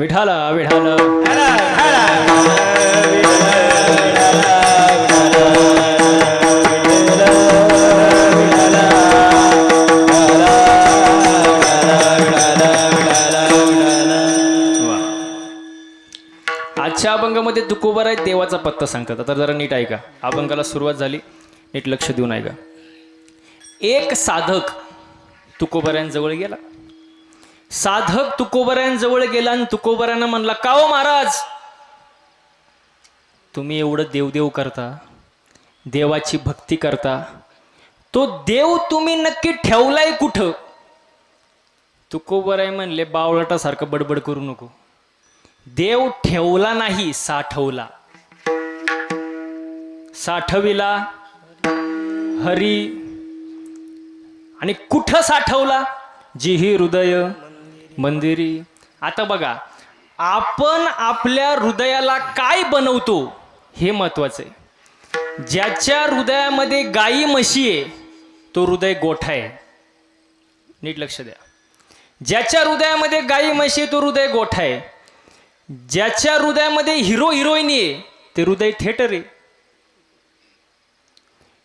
विठाला विठाला आजच्या अभंगामध्ये तुकोबार आहे देवाचा पत्ता सांगतात. आता जरा नीट ऐका, अभंगाला सुरुवात झाली, नीट लक्ष देऊन ऐका. एक साधक तुकोबारांजवळ गेला. साधक तुकोबारांजवळ गेला आणि तुकोबारांना म्हणला, का हो महाराज, तुम्ही एवढं देवदेव करता, देवाची भक्ती करता, तो देव तुम्ही नक्की ठेवलाय कुठं? तुकोबाराय म्हणले, बावळटासारखं बडबड करू नको. देव ठेवला नाही, साठवला. साठविला हरी. आणि कुठं साठवला? जिही हृदय मंदिरी. आता बघा, आपण आपल्या हृदयाला काय बनवतो हे महत्वाचं आहे. ज्याच्या हृदयामध्ये गाई म्हशी आहे तो हृदय गोठा आहे. नीट लक्ष द्या. ज्याच्या हृदयामध्ये गाई म्हशी आहे तो हृदय गोठा आहे. ज्याच्या हृदयामध्ये हिरो हिरोईनी आहे ते हृदय थिएटर आहे.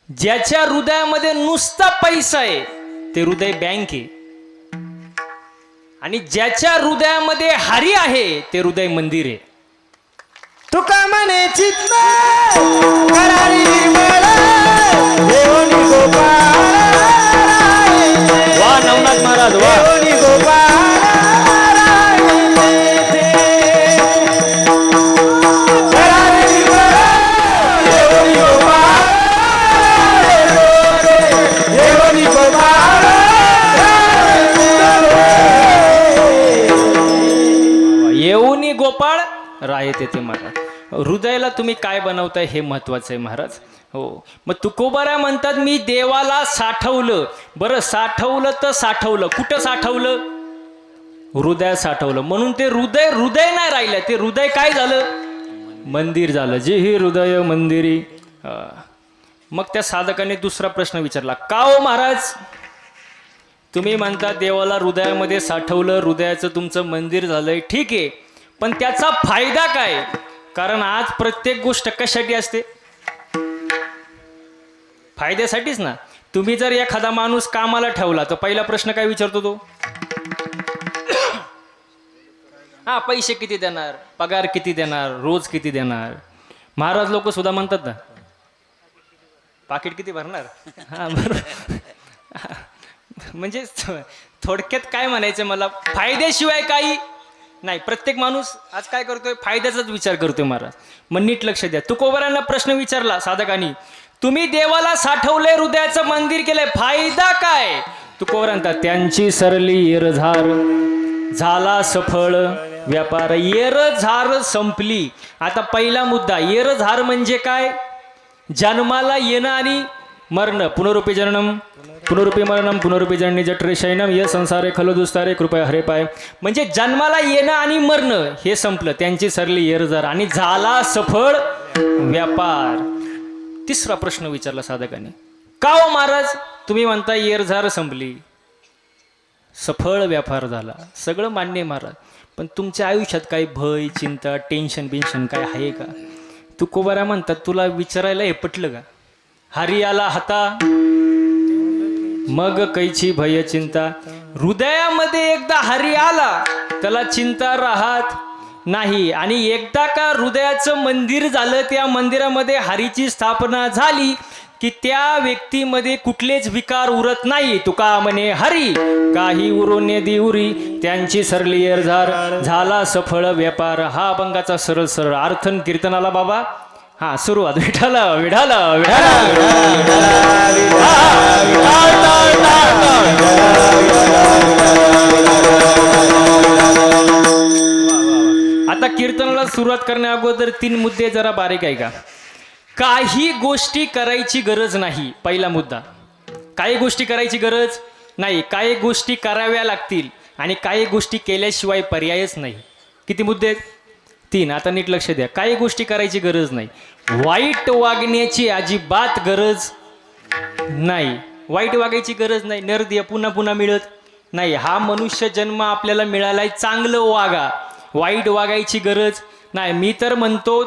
ज्याच्या हृदयामध्ये नुसता पैसा आहे ते हृदय बँक आहे. आणि ज्याच्या हृदयामध्ये हरी आहे ते हृदय मंदिर आहे. तुका म्हणे चित्त करारी मला देवनी गोपाळ वा नवनाथ महाराज वा. देवनी गोपाळ येऊनी गोपाळ राहे तेथे महाराज. हृदयाला तुम्ही काय बनवताय हे महत्वाचं आहे महाराज. हो, मग तुकोबारा म्हणतात, मी देवाला साठवलं. बरं, साठवलं तर साठवलं कुठं? साठवलं हृदयात साठवलं. म्हणून ते हृदय हृदय नाही राहिलं, ते हृदय काय झालं? मंदिर झालं. जे ही हृदय मंदिरी. मग त्या साधकाने दुसरा प्रश्न विचारला, का हो महाराज, तुम्ही म्हणता देवाला हृदयामध्ये साठवलं, हृदयाचं तुमचं मंदिर झालंय, ठीक आहे, पण त्याचा फायदा काय? कारण आज प्रत्येक गोष्ट कशासाठी असते? फायद्यासाठीच ना. तुम्ही जर एखादा माणूस कामाला ठेवला तर पहिला प्रश्न काय विचारतो तो? हा, पैसे किती देणार, पगार किती देणार, रोज किती देणार. महाराज लोक सुद्धा म्हणतात ना, पाकिट किती भरणार. हा बरोबर. म्हणजे थोडक्यात काय म्हणायचं मला, फायद्याशिवाय काही नाही. प्रत्येक माणूस आज काय करतोय? फायद्याचाच विचार करतोय महाराज. मग नीट लक्ष द्या. तुकोबारांना प्रश्न विचारला साधकांनी, तुम्ही देवाला साठवलंय, हृदयाचं मंदिर केलंय, फायदा काय? तुकोबारांना, त्यांची सरली येरझार, झाला सफळ व्यापार. येरझार संपली. आता पहिला मुद्दा, येरझार म्हणजे काय? जन्माला येणं आणि मरण. पुनरुपी जननम पुनरुपी मरणम पुनरुपी जननी जठरे शयनम ये संसारे खलो दुस्तारे कृपया हरे पाय. म्हणजे जन्माला येणं आणि मरणं हे संपलं. त्यांची सरली येरझार आणि झाला सफळ व्यापार. तिसरा प्रश्न विचारला साधकाने, का हो महाराज, तुम्ही म्हणता येरझार संपली, सफळ व्यापार झाला, सगळं मान्य महाराज, पण तुमच्या आयुष्यात काही भय, चिंता, टेन्शन बिन्शन काय आहे का? तुकोबारा म्हणतात, तुला विचारायला हे पटलं का? हरी आला हाता मग कैची भय चिंता. हृदयामध्ये एकदा हरी आला त्याला चिंता राहत नाही. आणि एकदा का हृदयाचं मंदिर झालं, त्या मंदिरामध्ये हरीची स्थापना झाली की त्या व्यक्तीमध्ये कुठलेच विकार उरत नाही. तुका म्हणे हरी काही उरोने दिउरी, त्यांची सरली येरझार, झाला सफळ व्यापार. हा अभंगाचा सरळ सरळ अर्थ कीर्तनाला बाबा. हा, सुरुवात. विठाला विठाला विठाला. आता कीर्तनाला सुरुवात करण्या अगोदर 3 मुद्दे जरा बारीक आहे का. काही गोष्टी करायची गरज नाही. पहिला मुद्दा, काही गोष्टी करायची गरज नाही. काही गोष्टी कराव्या लागतील आणि काही गोष्टी केल्याशिवाय पर्यायच नाही. किती मुद्दे आहेत? 3. आता नीट लक्ष द्या. काही गोष्टी करायची गरज नाही. वाईट वागण्याची अजिबात गरज नाही. वाईट वागायची गरज नाही. नरदेह पुन्हा पुन्हा मिळत नाही. हा मनुष्य जन्म आपल्याला मिळालाय, चांगलं वागा. वाईट वागायची गरज नाही. मी तर म्हणतो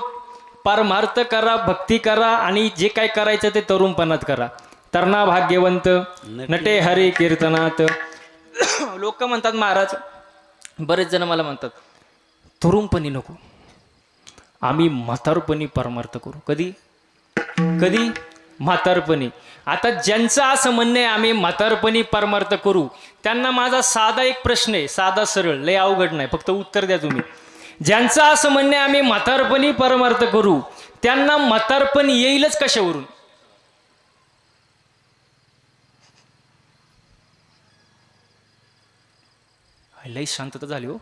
परमार्थ करा, भक्ती करा आणि जे काय करायचं ते तरुणपणात करा. तरणा भाग्यवंत नटे हरी कीर्तनात. लोक म्हणतात महाराज, बरेच जण मला म्हणतात तरुणपणी नको, आम्ही म्हातारपणी परमार्थ करू. कधी कधी म्हातारपणी. आता ज्यांचं असं म्हणणं आहे आम्ही म्हातारपणी परमार्थ करू, त्यांना माझा साधा एक प्रश्न आहे, साधा सरळ, लय अवघड नाही, फक्त उत्तर द्या तुम्ही. ज्यांचं असं म्हणणं आहे आम्ही म्हातारपणी परमार्थ करू, त्यांना म्हातारपण येईलच कशावरून? लई शांतता झाली हो.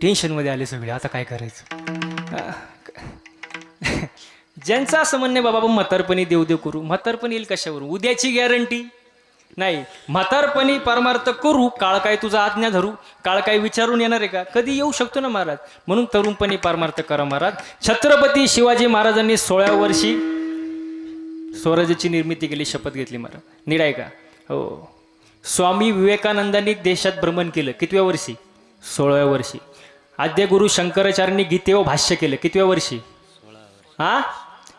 टेन्शन मध्ये आले सगळे, आता काय करायचं. ज्यांचं असं म्हणणे बाबा म्हातारपणी देव देव करू, म्हातारपण येईल कशावरून? उद्याची गॅरंटी नाही. म्हातारपणी परमार्थ करू, काळ काय तुझा आज्ञा धरू, काळ काय विचारून येणार आहे का? कधी येऊ शकतो ना महाराज. म्हणून तरुणपणी परमार्थ करा महाराज. छत्रपती शिवाजी महाराजांनी 16व्या वर्षी स्वराज्याची निर्मिती केली, शपथ घेतली महाराज. नीट आहे का? हो. स्वामी विवेकानंदांनी देशात भ्रमण केलं, कितव्या वर्षी? 16व्या वर्षी. आद्य गुरु शंकराचार्यांनी गीतेवर भाष्य केलं, कितव्या वर्षी?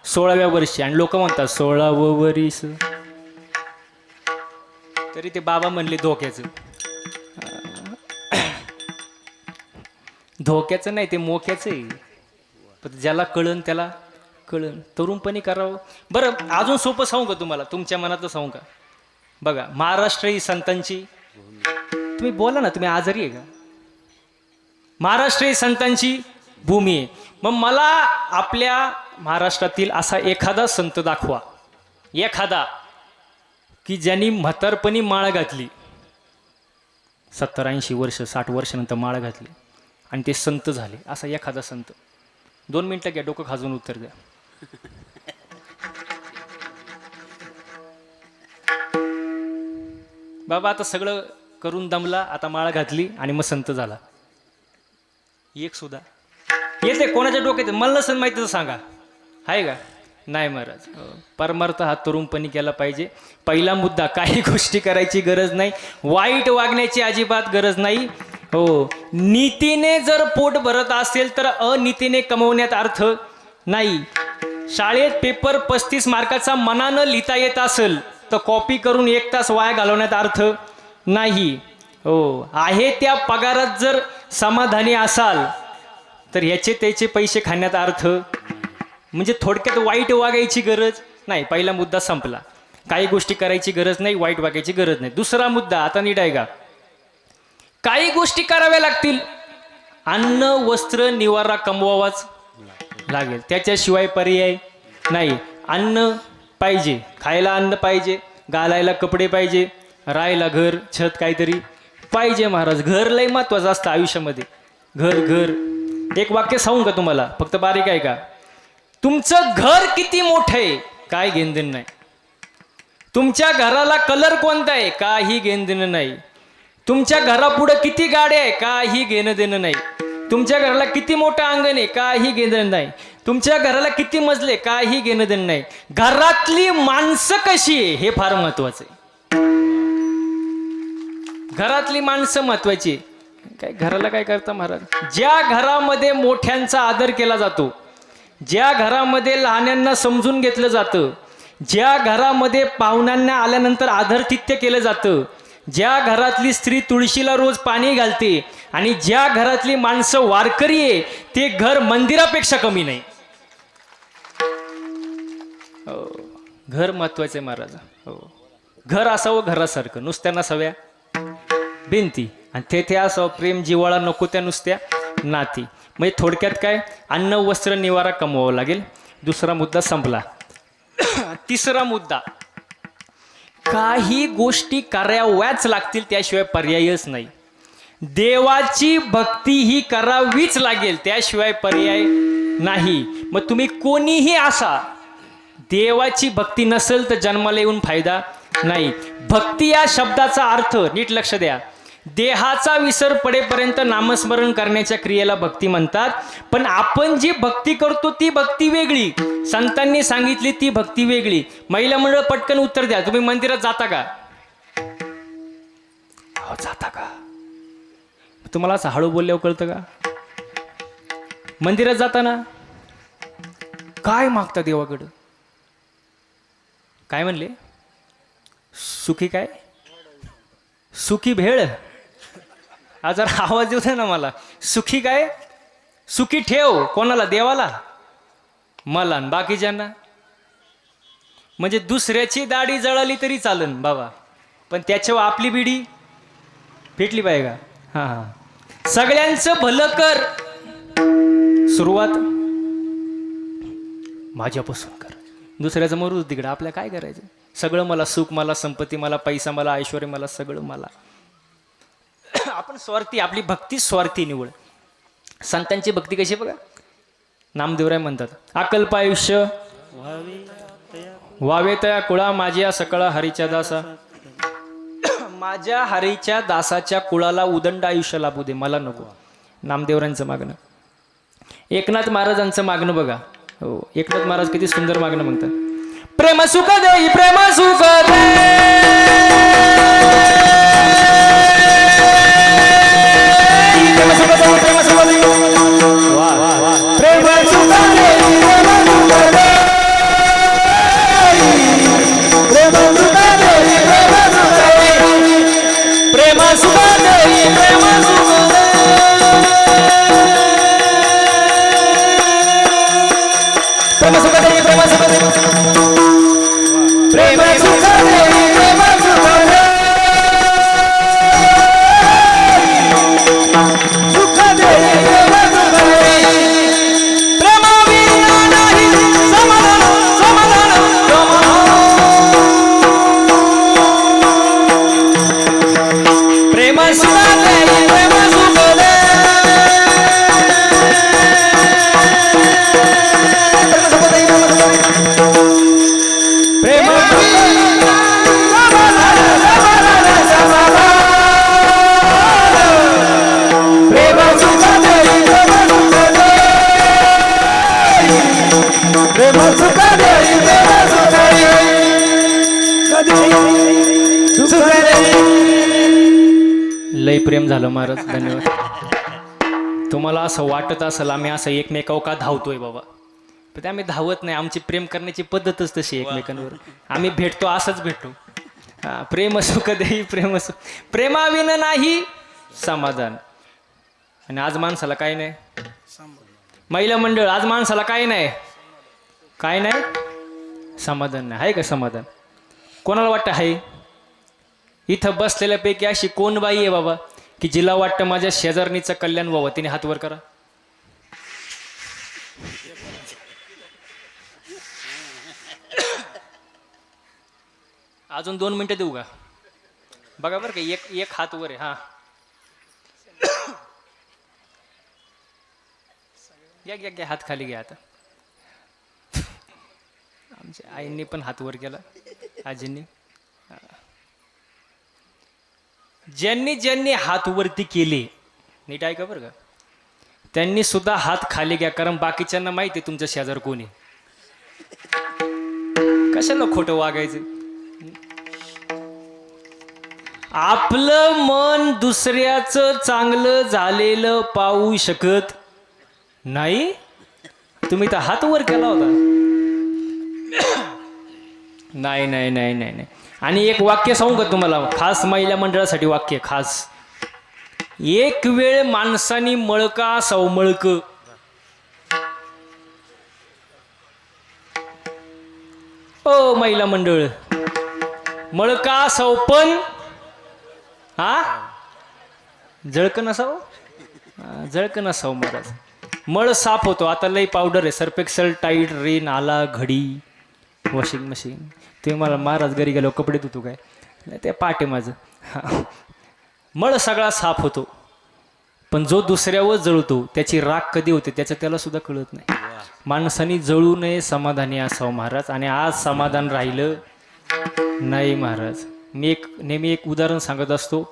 16व्या वर्षी. आणि लोक म्हणतात 16वं वर्ष, तरी ते बाबा म्हणले धोक्याचं. धोक्याचं नाही, ते मोक्याचं आहे. पण ज्याला कळन त्याला कळन. तरुणपणी करावं. बरं अजून सोपं सांगू का तुम्हाला? तुमच्या मनातलं सांगू का? बघा, महाराष्ट्र ही संतांची, तुम्ही बोला ना, तुम्ही आजारी आहे का? महाराष्ट्र ही संतांची भूमी आहे. मग मला आपल्या महाराष्ट्रातील असा एखादा संत दाखवा, एखादा की ज्यांनी म्हातारपणी माळ घातली, 70-80 वर्ष 60 वर्षानंतर माळ घातली आणि ते संत झाले, असा एखादा संत. 2 मिनिटं घ्या, डोकं खाजून उत्तर द्या. बाबा आता सगळं करून दमला, आता माळ घातली आणि मग संत झाला. एक सुद्धा येते कोणाच्या डोक्यात? मला नसेल माहिती तर सांगा, आहे का? नाही महाराज. परमार्थ हा तरुणपणी केला पाहिजे. पहिला मुद्दा, काही गोष्टी करायची गरज नाही, वाईट वागण्याची अजिबात गरज नाही. हो, नीतीने जर पोट भरत असेल तर अनीतीने कमवण्यात अर्थ नाही. शाळेत पेपर 35 मार्काचा मनानं लिहिता येत असेल तर कॉपी करून 1 तास वाया घालवण्यात अर्थ नाही. हो, आहे त्या पगारात जर समाधानी असाल तर ह्याचे त्याचे पैसे खाण्यात अर्थ, म्हणजे थोडक्यात वाईट वागायची गरज नाही. पहिला मुद्दा संपला. काही गोष्टी करायची गरज नाही, वाईट वागायची गरज नाही. दुसरा मुद्दा, आता नीट आहे का? काही गोष्टी कराव्या लागतील. अन्न वस्त्र निवारा कमवावाच लागेल, त्याच्याशिवाय पर्याय नाही. अन्न पाहिजे, खायला अन्न पाहिजे, घालायला कपडे पाहिजे, राहायला घर छत काहीतरी पाहिजे महाराज. घर लय महत्वाचं असतं आयुष्यामध्ये. घर घर एक वाक्य सांगू का तुम्हाला? फक्त बारीक आहे का? तुमचं घर किती मोठं आहे काय घेणदेणं नाही. तुमच्या घराला कलर कोणता आहे काही घेणदेणं नाही. तुमच्या घरापुढं किती गाड्या आहे काही घेणं देणं नाही. तुमच्या घराला किती मोठं अंगण आहे काही घेणं देणं नाही. तुमच्या घराला किती मजले काही घेणं देणं नाही. घरातली माणसं कशी आहे हे फार महत्वाचं आहे. घरातली माणसं महत्वाची. काय घराला काय करता महाराज? ज्या घरामध्ये मोठ्यांचा आदर केला जातो, ज्या घरामध्ये लहान्यांना समजून घेतलं जातं, ज्या घरामध्ये पाहुण्यांना आल्यानंतर आदरातिथ्य केलं जातं, ज्या घरातली स्त्री तुळशीला रोज पाणी घालते आणि ज्या घरातली माणसं वारकरी आहे, ते घर मंदिरापेक्षा कमी नाही. हो, घर महत्वाचं आहे महाराज. हो, घर असावं घरासारखं, नुसत्या नसाव्या भिंती, आणि तेथे असावं प्रेम जिव्हाळा, नको त्या नुसत्या नाती. म्हणजे थोडक्यात काय, अन्न वस्त्र निवारा कमवावं लागेल. दुसरा मुद्दा संपला. तिसरा मुद्दा, काही गोष्टी कराव्याच लागतील, त्याशिवाय पर्यायच नाही. देवाची भक्ती ही करावीच लागेल, त्याशिवाय पर्याय नाही. मग तुम्ही कोणीही असा, देवाची भक्ती नसेल तर जन्माला येऊन फायदा नाही. भक्ती या शब्दाचा अर्थ नीट लक्ष द्या. देहाचा विसर पडेपर्यंत नामस्मरण करण्याच्या क्रियेला भक्ती म्हणतात. पण आपण जी भक्ती करतो ती भक्ती वेगळी, संतांनी सांगितली ती भक्ती वेगळी. महिला मंडळ पटकन उत्तर द्या, तुम्ही मंदिरात जाता का? हो, जाता का? तुम्हाला असं हळू बोलल्यावर कळतं का? मंदिरात जाताना काय मागता देवाकडं? काय म्हणले? सुखी काय? सुखी भेळ. हा जरा आवाज येऊ दे ना मला. सुखी काय? सुखी ठेव. कोणाला? देवाला? मला आणि बाकीच्यांना? म्हणजे दुसऱ्याची दाढी जळाली तरी चालन बाबा, पण त्याच्यावर आपली बिडी पेटली पाहिजे का? हां हां. सगळ्यांचं भलं कर. सुरुवात माझ्यापासून कर. दुसऱ्याचं मरू तिकडं, आपल्या काय करायचं? सगळं मला, सुख मला, संपत्ती मला, पैसा मला, ऐश्वर मला, सगळं मला. आपण स्वार्थी, आपली भक्ती स्वार्थी निवड. संतांची भक्ती कशी बघा. नामदेवराय म्हणतात, अकल्प आयुष्य वावे तया कुळा माझ्या सकळा हरीच्या दासा. माझ्या हरीच्या दासाच्या कुळाला उदंड आयुष्य लाभू दे, मला नको. नामदेवरांचं मागणं. एकनाथ महाराजांचं मागणं बघा. हो, एकनाथ महाराज किती सुंदर मागणं म्हणतात. प्रेम सुख देई, प्रेम सुख दे. प्रेम सुख देई, प्रेम सुख देई. वा वा वा. प्रेम सुख देई, प्रेम सुख दे. प्रेम सुख देई, प्रेम सुख दे. प्रेम सुख देई, प्रेम सुख दे. प्रेम सुख देई, प्रेम सुख दे. प्रेम सुख देई, प्रेम सुख दे. सुख देई, प्रेम सुख दे. प्रेमाविना नाही समाधान, समाधान, समाधान. प्रेम सुख देई, प्रेम सुख दे. लय प्रेम झालं महाराज, धन्यवाद. तुम्हाला असं वाटत असेल आम्ही असं एकमेकावर का धावतोय बाबा, पण ते आम्ही धावत नाही. आमची प्रेम करण्याची पद्धतच तशी एकमेकांवर. आम्ही भेटतो असंच भेटतो. हा, प्रेम सुख देई, प्रेम सुख. प्रेमाविन नाही समाधान. आणि आज माणसाला काय नाही. महिला मंडळ, आज माणसाला काय नाही, काय नाही, समाधान नाही. आहे का समाधान? कोणाला वाटतं आहे? इथं बसलेल्यापैकी अशी कोण बाई आहे बाबा की जिला वाटतं माझ्या शेजारणीचं कल्याण व्हावं? तिने हात वर करा. अजून 2 मिनिटं देऊ का? बघा बरं का, एक हात वर आहे. हा, घ्या हात खाली घ्या. आता आमच्या आईंनी पण हात वर केला, आजींनी. ज्यांनी ज्यांनी हात वरती केले, नीट ऐका बरं का, त्यांनी सुद्धा हात खाली घ्या, कारण बाकीच्यांना माहिती आहे तुमचं शेजार कोणी. कशाला खोटं वागायचं? आपलं मन दुसऱ्याचं चांगलं झालेलं पाहू शकत नाही. तुम्ही तर हात वर केला होता. नाही नाही नाही नाही नाही. आणि एक वाक्य सांगू का तुम्हाला, खास महिला मंडळासाठी वाक्य खास. एक वेळ माणसानी मळका सवमळक, ओ महिला मंडळ, मळका सवपन हा जळक नसाव, जळक नसाव महाराज. मळ साफ होतो. आता लई पावडर आहे, सर्फेक्सल, टाईड, रेन, आला, घडी, वॉशिंग मशीन. तुम्ही मला महाराज घरी गेलो कपडे धुतो काय? नाही, ते पाठ आहे माझं. मळ सगळा साफ होतो, पण जो दुसऱ्यावर जळतो त्याची राख कधी होते त्याचं त्याला सुद्धा कळत नाही. माणसाने जळू नये, समाधानी असावं महाराज. आणि आज समाधान राहिलं नाही महाराज. मी नेहमी एक उदाहरण सांगत असतो.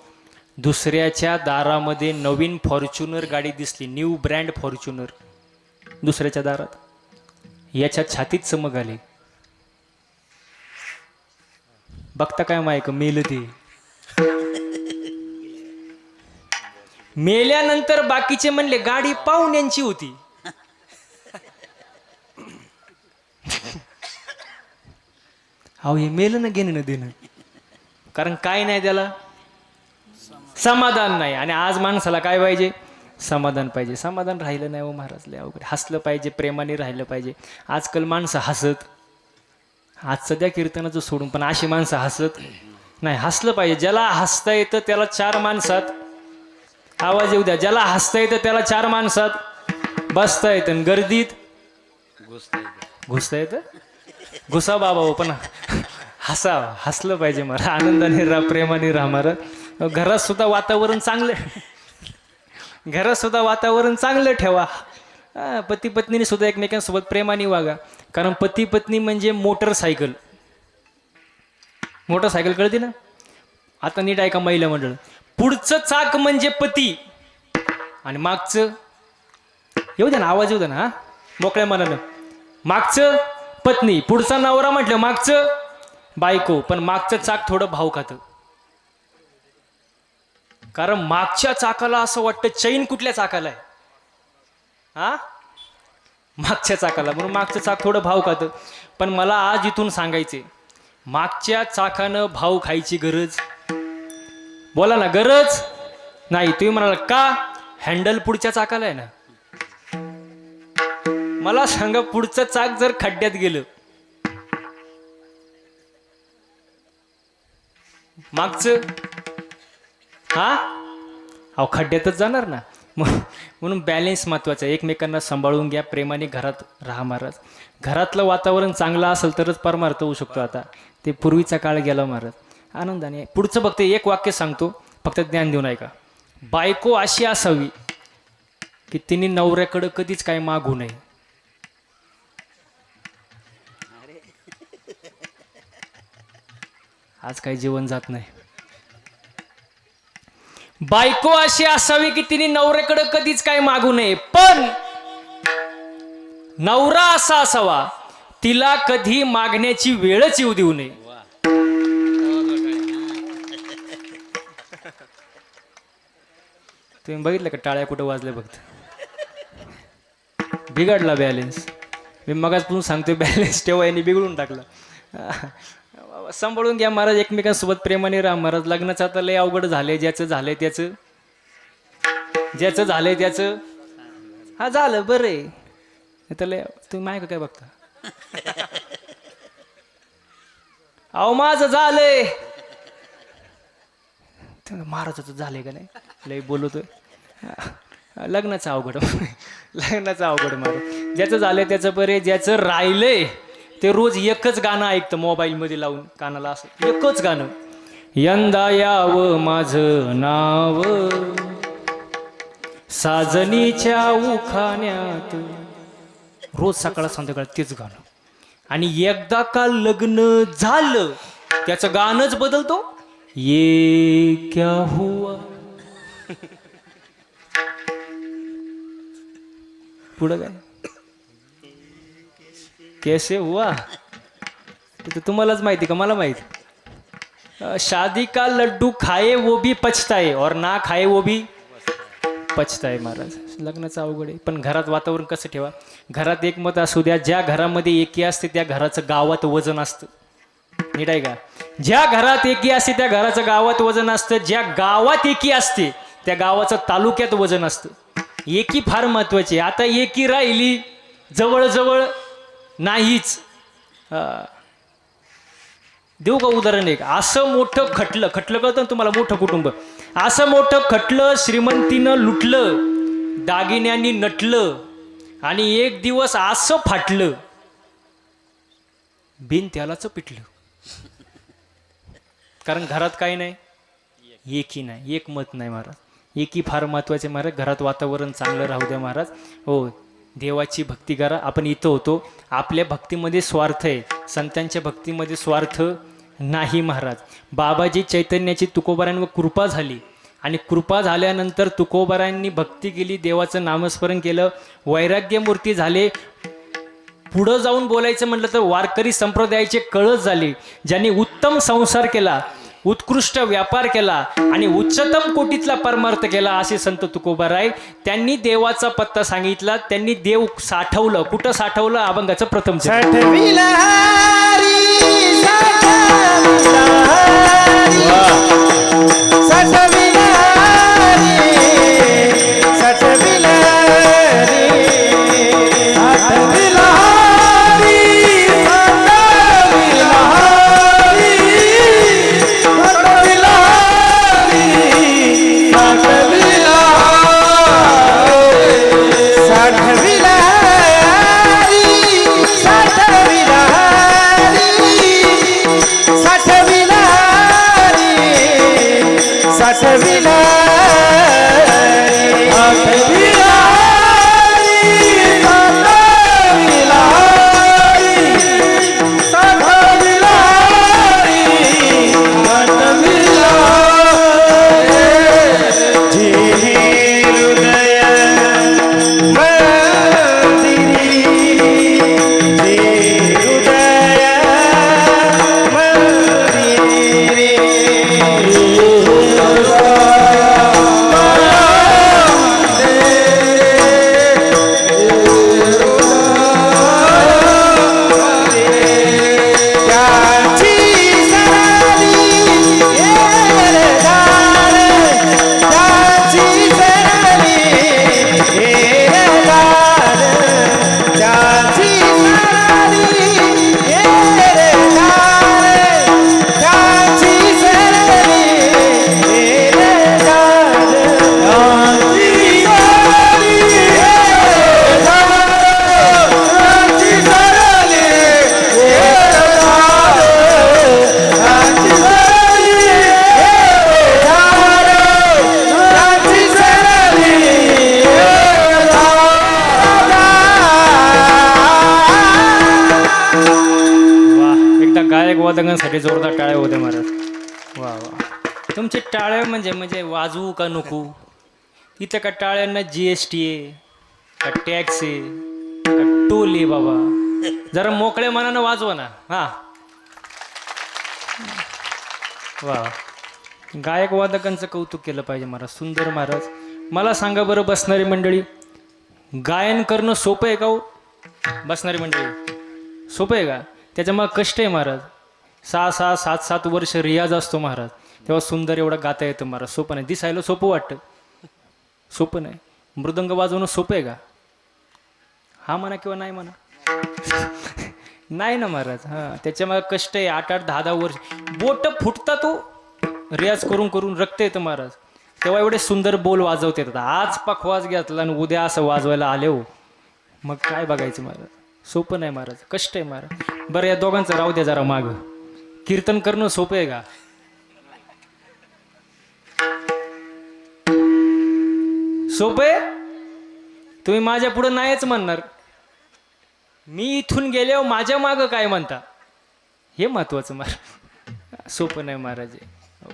दुसऱ्याच्या दारामध्ये नवीन फॉर्च्युनर गाडी दिसली, न्यू ब्रँड फॉर्च्युनर दुसऱ्याच्या दारात, याच्या छातीत चमक आली. बघता काय मायक मेल ते. मेल्यानंतर बाकीचे म्हणले गाडी पाहुण्यांची होती. अहो हे मेलं ना घेणं देणं, कारण काय नाही त्याला समाधान नाही. आणि आज माणसाला काय पाहिजे? समाधान पाहिजे. समाधान राहिलं नाही हो महाराज, लय अवघड. हसलं पाहिजे, प्रेमाने राहिलं पाहिजे. आजकाल माणसं हसत, आज सध्या कीर्तनाचं सोडून, पण अशी माणसं हसत नाही. हसलं पाहिजे. ज्याला हसता येतं त्याला चार माणसात आवाज येऊ द्या. ज्याला हसता येतं त्याला चार माणसात बसता येतं. गर्दीत घुसता येतं, घुसा बाबा हो, पण हसलं पाहिजे मला. आनंदाने राहा, प्रेमाने राहा महाराज. घरात सुद्धा वातावरण चांगलं ठेवा. पती पत्नीने सुद्धा एकमेकांसोबत प्रेमाने वागा. कारण पती पत्नी म्हणजे मोटरसायकल कळते ना. आता नीट ऐका महिला मंडळ, पुढचं चाक म्हणजे पती आणि मागचं येऊ द्या ना, आवाज येऊ द्या ना, हा मोकळ्या मनानं. मागचं पत्नी, पुढचा नवरा म्हटलं मागचं बायको. पण मागचं चाक थोडं भाव खातं, कारण मागच्या चाकाला असं वाटतं चैन कुठल्या चाकाला आहे, हा मागच्या चाकाला, म्हणून मागचं चाक थोडं भाव खातं. पण मला आज इथून सांगायचे, मागच्या चाकानं भाव खायची गरज, बोला ना, गरज नाही. तुम्ही म्हणाला का? हँडल पुढच्या चाकाला आहे ना. मला सांगा, पुढचं चाक जर खड्ड्यात गेलं, मागचं अहो खड्ड्यातच जाणार ना. म्हणून बॅलेन्स महत्वाचं आहे. एकमेकांना सांभाळून घ्या, प्रेमाने घरात राहा महाराज. घरातलं वातावरण चांगलं असेल तरच परमार्थ होऊ शकतो. आता ते पूर्वीचा काळ गेला महाराज. आनंदाने पुढचं फक्त एक वाक्य सांगतो, फक्त ज्ञान देऊन ऐका. बायको अशी असावी की तिने नवऱ्याकडं कधीच काय मागू नये. आज काही जेवण जात नाही. बायको अशी असावी की तिने नवऱ्याकडे कधीच काय मागू नये, पण नवरा असा असावा तिला कधी मागण्याची वेळच येऊ देऊ नये. तुम्ही बघितलं का टाळ्या कुठं वाजल्या? फक्त बिघडला बॅलेन्स. मी मगाचपासून सांगतोय बॅलेन्स ठेवा, यांनी बिघडून टाकला. सांभाळून घ्या महाराज, एकमेकांसोबत प्रेमाने राहा महाराज. लग्नाचं आता लय अवघड झालंय. ज्याचं झालंय त्याचं हा झालं बरं आहे. लय तुम्ही माय काय बघता? अहो माझं झालंय, महाराजाचं झालंय का नाही? लय बोलतोय. लग्नाचं अवघड महाराज. ज्याचं झालंय त्याचं बरे. ज्याचं राहिलंय ते रोज एकच गाणं ऐकतं मोबाईलमध्ये लावून कानाला, असं एकच गाणं. यंदा यावं माझं नाव साजनीच्या उखाण्यात, रोज सकाळ संध्याकाळ तेच गाणं. आणि एकदा का लग्न झालं त्याचं गाणंच बदलतो. ये क्या हुआ, पुढं काय कैसे हुआ ते तुम्हालाच माहिती का मला माहिती. शादी का लड्डू खाए वो भी पछताए और ना खाए वो भी पछताए महाराज. लग्नाचं अवघड आहे. पण घरात वातावरण कसं ठेवा? घरात एकमत असू द्या. ज्या घरामध्ये एकी असते त्या घराचं गावात वजन असतं. नीट आहे का? ज्या घरात एकी असते त्या घराचं गावात वजन असतं. ज्या गावात एकी असते त्या गावाचं तालुक्यात वजन असतं. एकी फार महत्वाची. आता एकी राहिली जवळजवळ नाहीच. देऊ का उदाहरण एक? असं मोठं खटलं कळतं ना तुम्हाला? मोठं कुटुंब, असं मोठं खटलं श्रीमंतीनं लुटलं, दागिन्यांनी नटलं, आणि एक दिवस असं फाटलं, बिन त्यालाच पिटलं. कारण घरात काही नाही, एकी नाही, एकमत नाही महाराज. एकी फार महत्वाचे महाराज. घरात वातावरण चांगलं राहू द्या महाराज. हो, देवाची भक्ती करा. आपण इथं होतो, आपल्या भक्तीमध्ये स्वार्थ आहे, संतांच्या भक्तीमध्ये स्वार्थ नाही महाराज. बाबाजी चैतन्याची तुकोबारांवर कृपा झाली, आणि कृपा झाल्यानंतर तुकोबारांनी भक्ती केली, देवाचं नामस्मरण केलं, वैराग्यमूर्ती झाले. पुढं जाऊन बोलायचं म्हटलं तर वारकरी संप्रदायाचे कळस झाले. ज्यांनी उत्तम संसार केला, उत्कृष्ट व्यापार केला आणि उच्चतम कोटीतला परमार्थ केला असे संत तुकोबाराय. त्यांनी देवाचा पत्ता सांगितला, त्यांनी देव साठवलं. कुठं साठवलं? अभंगाचं प्रथम चरण. साठविला हरी, साठविला हरी, साठविला हरी, साठविला हरी, साठविला हरी, साठविला हरी, साठविला हरी, साठविला हरी, साठविला हरी, साठविला हरी, साठविला हरी, साठविला हरी, साठविला हरी, साठविला हरी, साठविला हरी, साठविला हरी. जे हृदय मंदिरी, जे हृदय मंदिरी, त्याची सराली येरदार, त्याची सराली येरदार, त्याची सराली येरदार, त्याची सराली येरदार, त्याची सराली येरदार, त्याची सराली वा, एकदा गायक वादकांसाठी जोरदार टाळ्या होते महाराज. वा वा, तुमचे टाळ्या म्हणजे वाजवू का नको? इथं का टाळ्यांना GST आहे का टॅक्स आहे का टोल आहे बाबा? जरा मोकळ्या मनानं वाजवा ना. हा वा, गायक वादकांचं कौतुक केलं पाहिजे महाराज. सुंदर महाराज. मला सांगा बरं, बसणारी मंडळी, गायन करणं सोपं आहे का हो? बसणारी मंडळी, सोपं आहे का? त्याच्यामुळे कष्ट आहे महाराज. 6-6, 7-7 वर्ष रियाज असतो महाराज, तेव्हा सुंदर एवढं गाता येतं महाराज. सोपं नाही. दिसायला सोपं वाटतं, सोपं नाही. मृदंग वाजवणं सोपं आहे का? हा म्हणा किंवा नाही म्हणा. नाही ना महाराज. हां, त्याच्यामुळे कष्ट आहे. 8-8, 10-10 वर्ष बोट फुटतात तो रियाज करून करून रक्त येतं महाराज. तेव्हा एवढे सुंदर बोल वाजवता येतात. आज पखवाज घेतला आणि उद्या असं वाजवायला आले हो, मग काय बघायचं महाराज? सोपं नाही महाराज, कष्ट आहे महाराज. बरं, या दोघांचं राहू द्या जरा माग. कीर्तन करणं सोपं आहे का? सोपं आहे? तुम्ही माझ्या पुढे नाहीच म्हणणार. मी इथून गेल्यावर माझ्या मागं काय म्हणता, हे महत्वाचं महाराज. सोपं नाही महाराज. हो,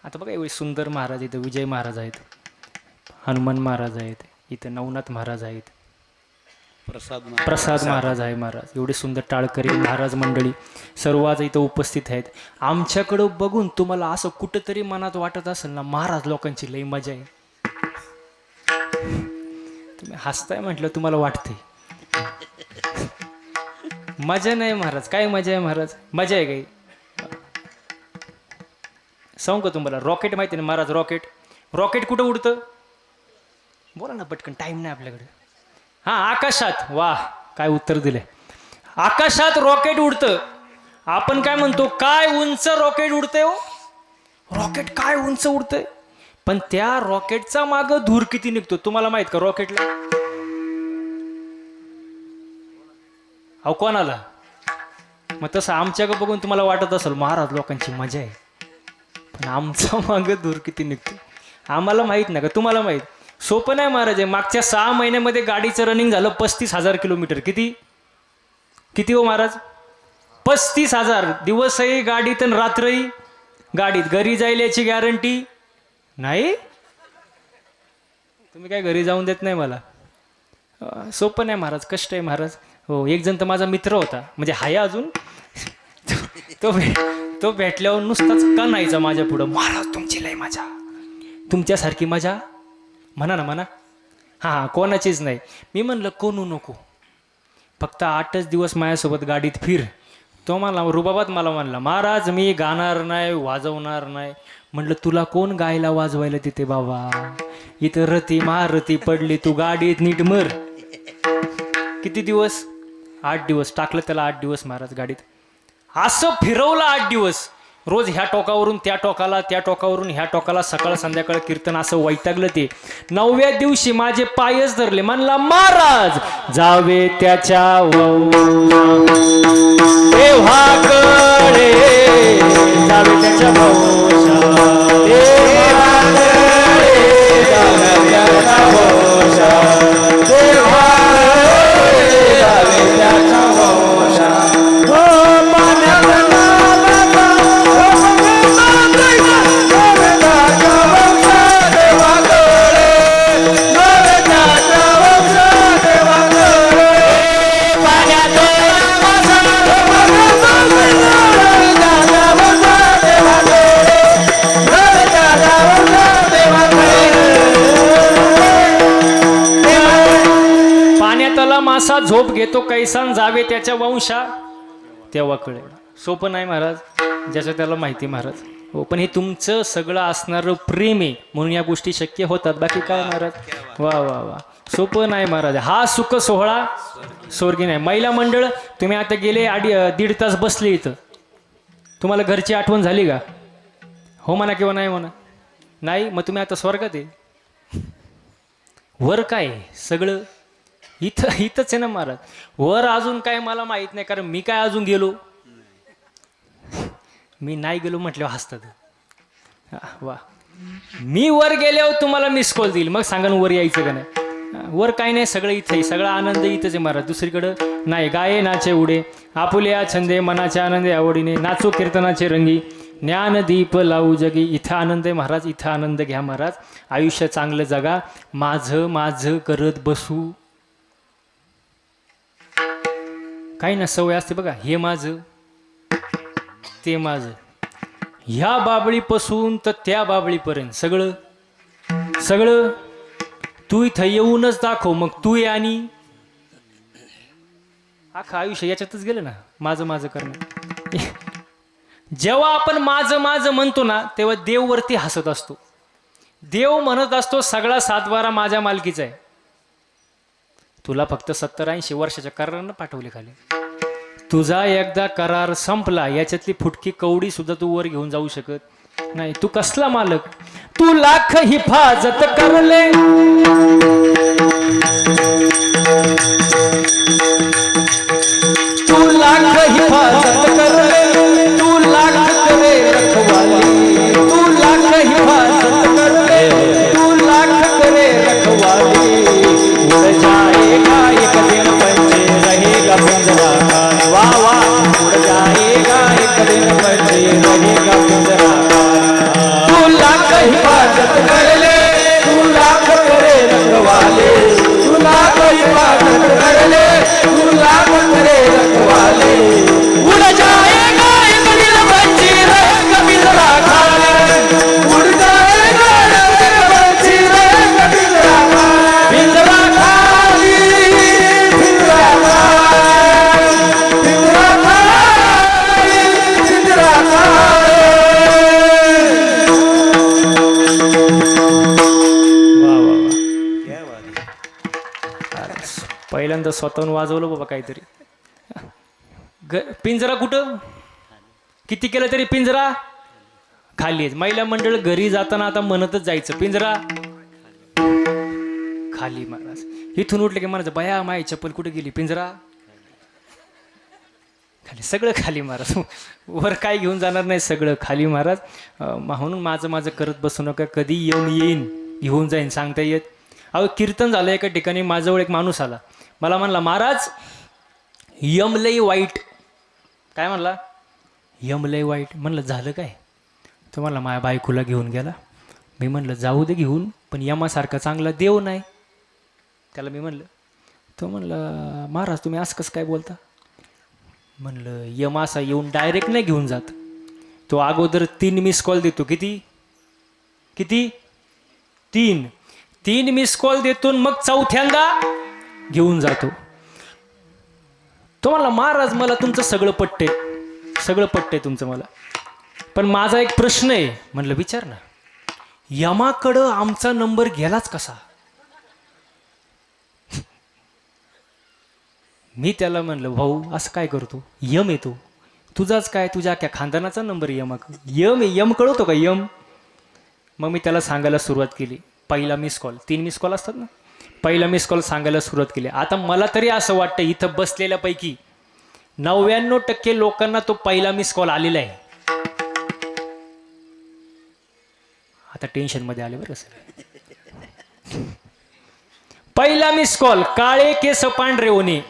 आता बघा एवढे सुंदर महाराज इथं. विजय महाराज आहेत, हनुमान महाराज आहेत, इथं नवनाथ महाराज आहेत, प्रसाद महाराज आहे महाराज. एवढे सुंदर टाळकरी महाराज मंडळी सर्व आज इथं उपस्थित आहेत. आमच्याकडं बघून तुम्हाला असं कुठंतरी मनात वाटत असेल ना, महाराज लोकांची लई मजा आहे. तुम्ही हसताय म्हटलं तुम्हाला वाटते मजा नाही महाराज. काय मजा आहे महाराज? मजा आहे काही? सांगू का तुम्हाला? रॉकेट माहिती ना महाराज? रॉकेट कुठं उडतं? बोला ना पटकन, टाइम नाही आपल्याकडे. हा, आकाशात. वा, काय उत्तर दिले. आकाशात रॉकेट उडतं. आपण काय म्हणतो, काय उंच रॉकेट उडतंय हो. रॉकेट काय उंच उडतंय, पण त्या रॉकेटचा माग धूर किती निघतो तुम्हाला माहित का? रॉकेटला अहो कोणाला? मग तसं आमच्याकडे बघून तुम्हाला वाटत असेल महाराज लोकांची मजा आहे, पण आमचा माग धूर किती निघतो आम्हाला माहित नाही का? तुम्हाला माहित? सोपं नाही महाराज. मागच्या 6 महिन्यामध्ये गाडीचं रनिंग झालं 35,000 किलोमीटर. किती हो महाराज? 35,000. दिवसही गाडीत आणि रात्रही गाडीत. घरी जाईल याची गॅरंटी नाही. तुम्ही काय घरी जाऊन देत नाही मला. सोपं नाही महाराज, कष्ट आहे महाराज. हो, एक जण तर माझा मित्र होता, म्हणजे हाय अजून. तो भेटल्यावर नुसताच कणायचा माझ्या पुढं, महाराज तुमची लय मजा, तुमच्यासारखी मजा म्हणा ना म्हणा. हां कोणाचीच नाही. मी म्हणलं कोणू नको, फक्त 8च दिवस माझ्यासोबत गाडीत फिर. तो मला रुबाबात मला म्हणला, महाराज मी गाणार नाही वाजवणार नाही. म्हटलं तुला कोण गायला वाजवायला तिथे बाबा, इथं रती महारती पडली, तू गाडीत नीट मर. किती दिवस? 8 दिवस टाकलं त्याला, 8 दिवस महाराज गाडीत. असं फिरवलं 8 दिवस, रोज ह्या टोकावरून त्या टोकाला, त्या टोकावरून ह्या टोकाला, सकाळ संध्याकाळ कीर्तन, असं वैतागलं ते. 9व्या दिवशी माझे पायच धरले. म्हणला महाराज जावे त्याच्या तेव्हा कळे, जावे त्याच्या भोवशा, तेव्हा कळे, जावे त्याच्या भोवशा, तेव्हा कळे, जावे त्याच्या भोवशा. मासा झोप घेतो कैसान, जावे त्याच्या वंशा तेव्हा कळेल. सोपं नाही महाराज, ज्याचं त्याला माहिती महाराज. हो पण हे तुमचं सगळं असणारं प्रेम आहे म्हणून या गोष्टी शक्य होतात, बाकी काय महाराज. वा वा वा, सोपं नाही महाराज. हा सुख सोहळा स्वर्गी नाही. महिला मंडळ तुम्ही आता गेले 1.5 तास बसले इथं, तुम्हाला घरची आठवण झाली का? हो म्हणा किंवा नाही म्हणा. नाही मग तुम्ही आता स्वर्गात आहे. वर काय सगळं इथंच आहे ना महाराज. वर अजून काय मला माहित नाही, कारण मी काय अजून गेलो, मी नाही गेलो म्हटल्यावर हसतात. वा, मी वर गेल्यावर तुम्हाला मिस कॉल देईल, मग सांगा वर यायचं का नाही. वर काय नाही, सगळं इथं आहे, सगळा आनंद इथंच आहे महाराज, दुसरीकडं नाही. गाये नाचे उडे आपुल्या छंदे, मनाच्या आनंदे आवडीने, नाचो कीर्तनाचे रंगी, ज्ञानदीप लावू जगी. इथं आनंद आहे महाराज, इथं आनंद घ्या महाराज. आयुष्य चांगलं जगा. माझं माझं करत बसू काही ना, सवय असते बघा, हे माझं ते माझं, ह्या बाबळीपासून तर त्या बाबळीपर्यंत सगळं सगळं तू इथं येऊनच दाखव, मग तू ये. आणि अख्खं आयुष्य याच्यातच गेलं ना, माझं माझं करणं. जेव्हा आपण माझं माझं म्हणतो ना, तेव्हा देव वरती हसत असतो. देव म्हणत असतो सगळा सातबारा माझ्या मालकीचा आहे, तुला फक्त 70-80 वर्षाच्या करारानं पाठवले खाली. तुझा एकदा करार संपला, याच्यातली फुटकी कवडी सुद्धा तू वर घेऊन जाऊ शकत नाही. तू कसला मालक, तू लाख हिफाजत करले, तू लाख हिफाजत करले, तू लाख करे रखवाली, तू लाख हिफाजत करले, तू लाख करे रखवाली. उड़ जाएगा एक दिन पंछी रहेगा पिंजरा खाली. वाह वाह, उड़ जाएगा एक दिन पंछी रहेगा पिंजरा खाली. तू लाख हिफाजत कर ले, तू लाख करे रखवाले, तू लाख हिफाजत कर ले, तू लाख करे रखवाले. उड़ जाएगा एक दिन पंछी रहेगा पिंजरा खाली. उड़ जाएगा एक दिन पंछी रहेगा पिंजरा खाली. पिंजरा पहिल्यांदा स्वतःहून वाजवलं बाबा काहीतरी. पिंजरा कुठं, किती केलं तरी पिंजरा खाली आहे. महिला मंडळ घरी जाताना आता म्हणतच जायचं, पिंजरा खाली. महाराज इथून उठले की म्हणायचं, बया माई चप्पल कुठे गेली, पिंजरा खाली. सगळं खाली महाराज, वर काय घेऊन जाणार नाही, सगळं खाली महाराज. म्हणून माझं माझं करत बसू नका, कधी येऊन येईन घेऊन जाईन सांगता येत. अहो कीर्तन झालं एका ठिकाणी, माझ्याजवळ एक माणूस आला, मला म्हणला, महाराज यम लय वाईट. काय म्हणला, यम लय वाईट. म्हणलं झालं काय? तो म्हणला माझ्या बायकोला घेऊन गेला. मी म्हणलं जाऊ दे घेऊन, पण यमासारखा चांगला देव नाही. त्याला मी म्हणलं, तो म्हणलं महाराज तुम्ही असं कसं काय बोलता? म्हणलं यम असा येऊन डायरेक्ट नाही घेऊन जात, तो अगोदर 3 मिस कॉल देतो. किती किती 3 मिस कॉल देतो मग चौथ्यांदा घेऊन जातो. तो म्हणला महाराज मला तुमचं सगळं पटतंय तुमचं मला, पण माझा एक प्रश्न आहे. म्हणलं विचार ना. यमाकडं आमचा नंबर गेलाच कसा? मी त्याला म्हणलं भाऊ असं काय करतो, यम येतो तुझाच काय, तुझ्या अख्ख्या खानदानाचा नंबर यम कळवतो का यम? मग मी त्याला सांगायला सुरुवात केली. पहिला मिस कॉल, 3 मिस कॉल असतात ना, पहिला मिस कॉल सांगायला सुरुवात केली. आता मला तरी असं वाटतं इथं बसलेल्यापैकी 99% लोकांना तो पहिला मिस कॉल आलेला आहे. आता टेन्शनमध्ये आले बरं सर. पहिला मिस कॉल, काळे केस पांढरे होणे,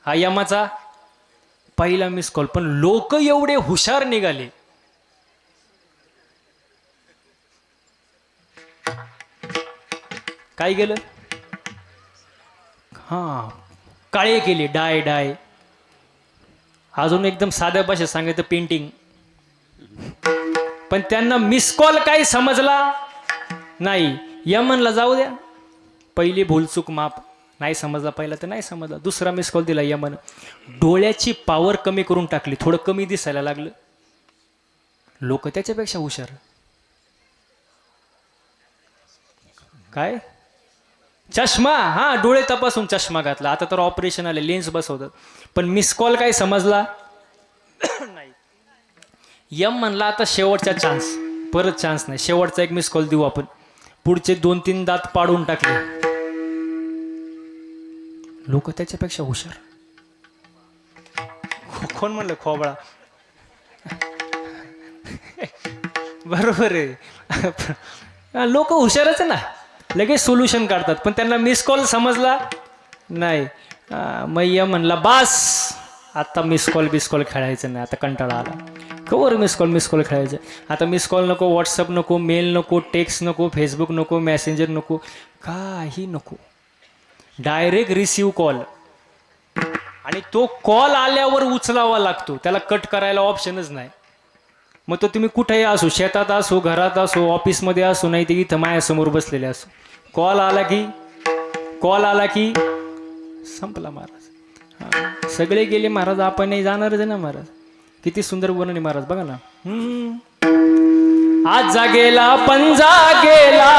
हा यमाचा पहिला मिस कॉल. पण लोक एवढे हुशार निघाले. काय गेलं, हा काळे केले, डाय. अजून एकदम साध्या भाषेत सांगायचं पेंटिंग. पण त्यांना मिस कॉल काही समजला नाही. यमनला जाऊ द्या, पहिली भूलचूक माफ, नाही समजला पहिला तर नाही समजला. दुसरा मिस कॉल दिला यमन, डोळ्याची पॉवर कमी करून टाकली, थोडं कमी दिसायला लागलं. लोक त्याच्यापेक्षा हुशार. काय चष्मा, हा डोळे तपासून चष्मा घातला. आता तर ऑपरेशन आले, लेन्स बसवतात. पण मिस कॉल काय समजला नाही. यम म्हणला आता शेवटचा चान्स, परत चान्स नाही, शेवटचा एक मिस कॉल देऊ आपण. पुढचे 2-3 दात पाडून टाकले. लोक त्याच्यापेक्षा हुशार. कोण म्हणलं खोबळा? बरोबर आहे, लोक हुशारच आहे ना, लगेच सोल्युशन काढतात. पण त्यांना मिस कॉल समजला नाही. मैया म्हणला बास, आता मिस कॉल खेळायचं नाही, आता कंटाळा आला. कवर मिस कॉल खेळायचं. आता मिस कॉल नको, व्हॉट्सअप नको, मेल नको, टेक्स्ट नको, फेसबुक नको, मेसेंजर नको, काही नको, डायरेक्ट रिसिव्ह कॉल. आणि तो कॉल आल्यावर उचलावा लागतो, त्याला कट करायला ऑप्शनच नाही. मग तो तुम्ही कुठेही असो, शेतात असो, घरात असो, ऑफिसमध्ये असो, नाही ते इथं माझ्यासमोर बसलेले असो, कॉल आला की संपला महाराज. हा, सगळे गेले महाराज, आपणही जाणारच आहे ना महाराज. किती सुंदर वर्णन आहे महाराज, बघा ना. आज जागेला पंजा गेला,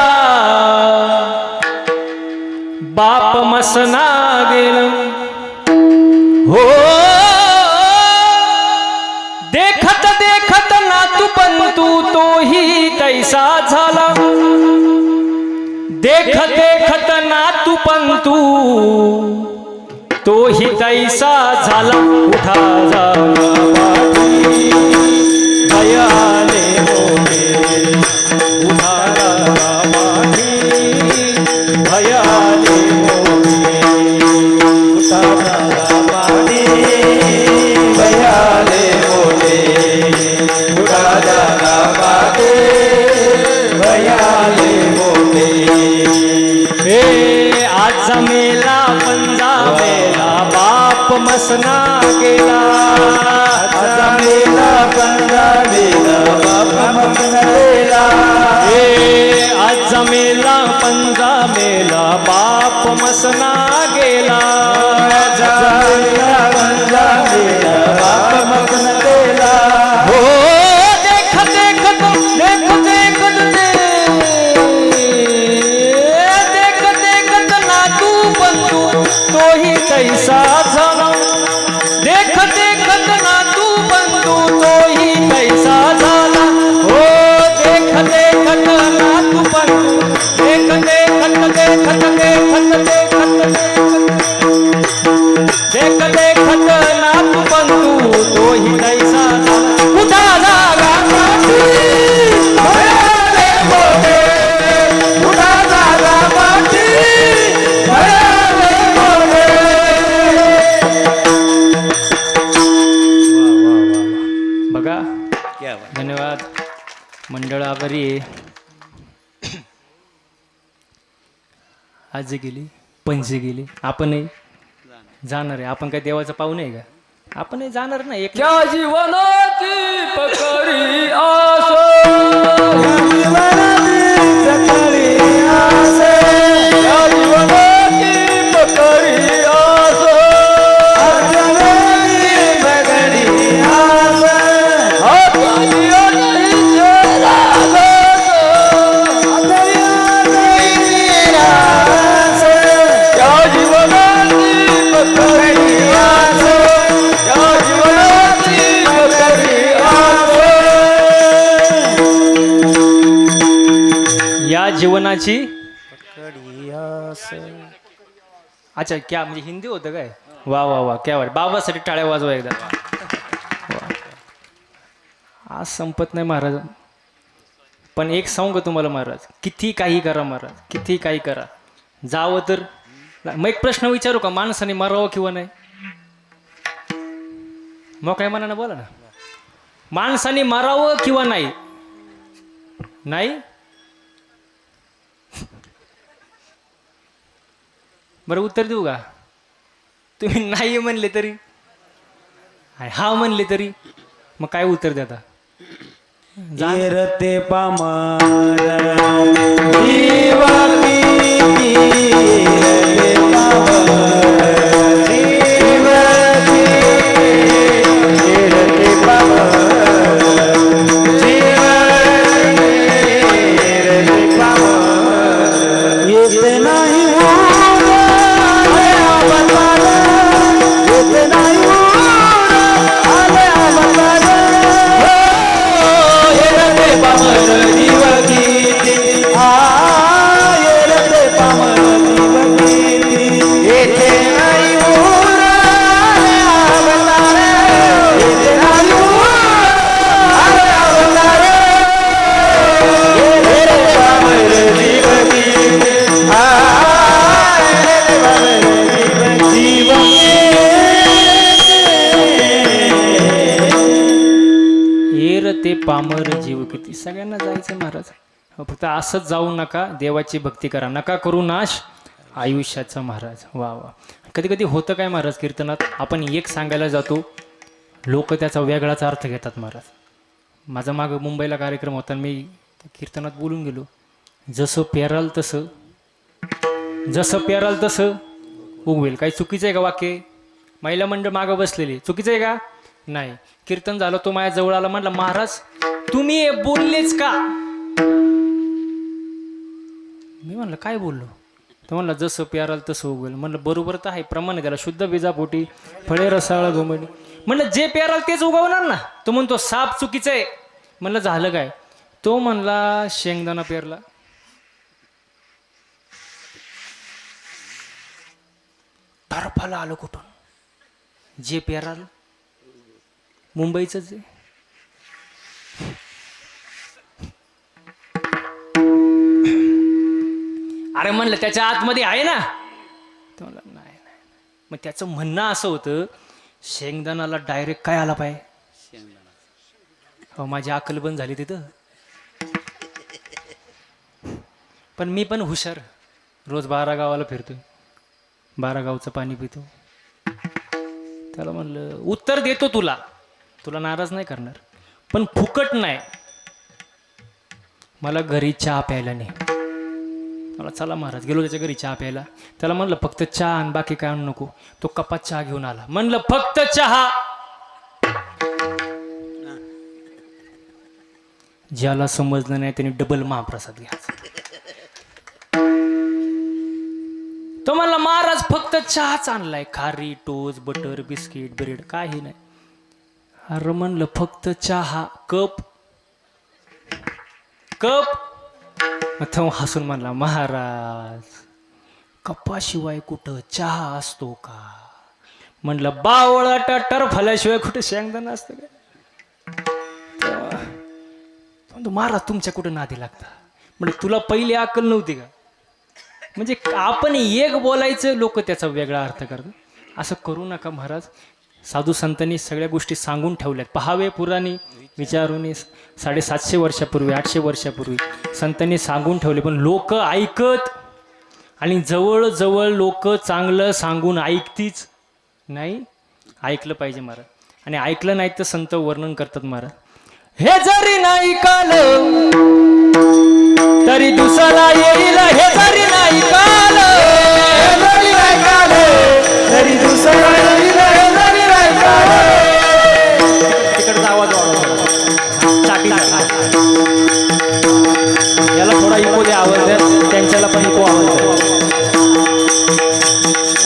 बाप मसना गेला, हो देखत देखत नातू पंतू तोही तैसा झाला. देखत नातू पंतू तोही तैसा झाला. उठा भयाले मोठे, उठा भयाले मोठे, उठा भयाले मोठे, उडा जागा बाटे, भयाले मोठे. हे आज मेला पंजा मेला, बाप मसना गेला. आज मेला पंजा मेला, बाप मसना गेला. हे आज मेला पंजा मेला, बाप मसना गेला. मेला पंजा मेला, बाप मसना गेला. हो देखत नातू बंधू तोही तैसा झाला. देखत नातू बंधू तोही तैसा झाला. हो देखत नातू बंधू, देखत नातू बंधू तोही तैसा झाला. उठा जागा भयाले मोठे, उडा जागा बाटे, भयाले मोठे. बघा, धन्यवाद मंडळ, आभारी आहे. आज गेली, पंजे गेली, आपणही जाणार आहे. आपण काय देवाचं पाहू नये का? आपण हे जाणार ना एक त्या जीवनाची पकडी आस सकाळी आस त्या जीवनाची पकडी आस बगडी आस हाताची नाही चेहरा आस. त्या जीवनाची पकडी आस त्या जीवनाची पकडी आस. या जीवनाची अच्छा क्या म्हणजे हिंदी होतं काय वा वा वा क्या वाट बाबासाठी टाळ्या वाजवा एकदा वा. आज संपत नाही महाराज पण एक सांगू का तुम्हाला महाराज किती काही करा महाराज किती काही करा जावं तर मग एक प्रश्न विचारू का माणसाने मरावं किंवा नाही मग काय मनानं बोला ना माणसाने मरावं किंवा नाही नाही बरं उत्तर देऊ का तुम्ही नाही म्हणले तरी हा म्हणले तरी मग काय उत्तर देता ते पामर जीवाती रे पामर जीवाती रे पामर जीवाती रे पामर येत नाही ते पामर जीव किती सगळ्यांना जायचं महाराज फक्त असंच जाऊ नका देवाची भक्ती करा नका करू नाश आयुष्याचा महाराज वा वा कधी कधी होतं काय महाराज कीर्तनात आपण एक सांगायला जातो लोक त्याचा वेगळाच अर्थ घेतात महाराज माझा मागं मुंबईला कार्यक्रम होता मी कीर्तनात बोलून गेलो जसं पेराल तसं उगवेल काही चुकीचं आहे का वाक्य महिला मंडळ मागं बसलेली चुकीचं आहे का नाही कीर्तन झालं तो माझ्या जवळ आला म्हटलं महाराज तुम्ही बोललेच का मी म्हणलं काय बोललो तर म्हणलं जसं प्याराल तसं उगवेल म्हणलं बरोबर तर आहे प्रमाण आहे त्याला शुद्ध बीजापोटी फळे रसाळ घोमडी म्हणलं जे प्याराल तेच उगवणार ना तो म्हणतो साप चुकीचं आहे म्हणलं झालं काय तो म्हणला शेंगदाणा पेरला तरफाला आलो कुठून जे पेराल मुंबईचंच आहे अरे म्हणलं त्याच्या आतमध्ये आहे ना तर म्हणलं नाही मग त्याचं म्हणणं असं होतं शेंगदाणाला डायरेक्ट काय आला पाहिजे हो माझी अक्कल बंद झाली तिथं पण मी पण हुशार रोज 12 गावाला फिरतोय 12 गावचं पाणी पितो त्याला म्हणलं उत्तर देतो तुला नाराज नाही करणार पण फुकट नाही मला घरी चहा प्यायला नाही मला चला महाराज गेलो त्याच्या घरी चहा प्यायला त्याला म्हणलं फक्त चहा आणि बाकी काय आणू नको तो कपात चहा घेऊन आला म्हणलं फक्त चहा ज्याला समजलं नाही त्याने डबल महाप्रसाद घ्यायचा तो म्हणला महाराज फक्त चहाच आणलाय खारी टोस्ट बटर बिस्किट ब्रेड काही नाही अरे म्हणलं फक्त चहा कप तो हसून म्हणला महाराज कपाशिवाय कुठं चहा असतो का म्हणलं बावळाटा टरफाल्याशिवाय कुठं शेंगदाणा असतं का महाराज तुमच्या कुठं नादी लागता म्हणजे तुला पहिली अक्कल नव्हती का म्हणजे आपण एक बोलायचं लोक त्याचा वेगळा अर्थ करतात असं करू नका महाराज साधू संतांनी सगळ्या गोष्टी सांगून ठेवल्यात पहावे पुराणी विचारून 750 वर्षापूर्वी 800 वर्षापूर्वी संतांनी सांगून ठेवले पण लोक ऐकत आणि जवळजवळ लोक चांगलं सांगून ऐकतीच नाही ऐकलं पाहिजे महाराज. आणि ऐकलं नाही तर संत वर्णन करतात महाराज. हे जरी नाही काल तरी दुसरा येईल, हे जरी नाही काल तरी दुसरा येईल, हे जरी नाही काल. तिकडचा आवाज वाढवा, चाटीचा. याला थोडा इको द्या, आवाज द्या, त्यांच्याला पण इको आवाज द्या.